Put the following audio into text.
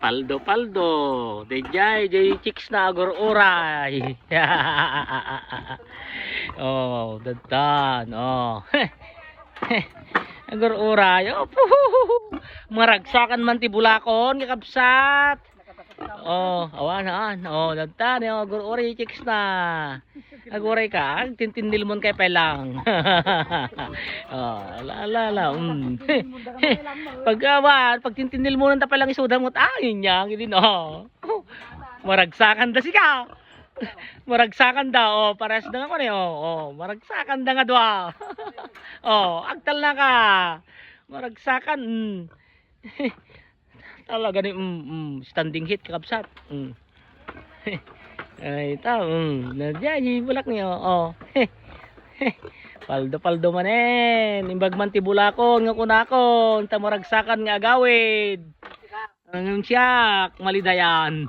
Paldo, paldo. Dejay, jay chicks na agor oray. Oh, dantan. Oh. Agor oray. Oh, maragsakan man ti bulakon, kakabsat. Oh, awan. Oh, dantan. Oh, agor oray chicks na. Agoray ka, tintindil mo kay pelang. Oh, ala. Pag tintindil mo nang tapalang isuda mo, ayun niya, hindi no. Maragsakan da sika. Maragsakan da, oh, pares da nga ko maragsakan da nga dwa. Oh, agtal na ka. Maragsakan. Talaga ni standing hit kakabsat. Ay, ito, nadyan, bulak niyo, oh. Paldo manen, imbag man ti bulakon, nga kunakon, tamaragsakan nga agawid. Ang siyak, malidayan.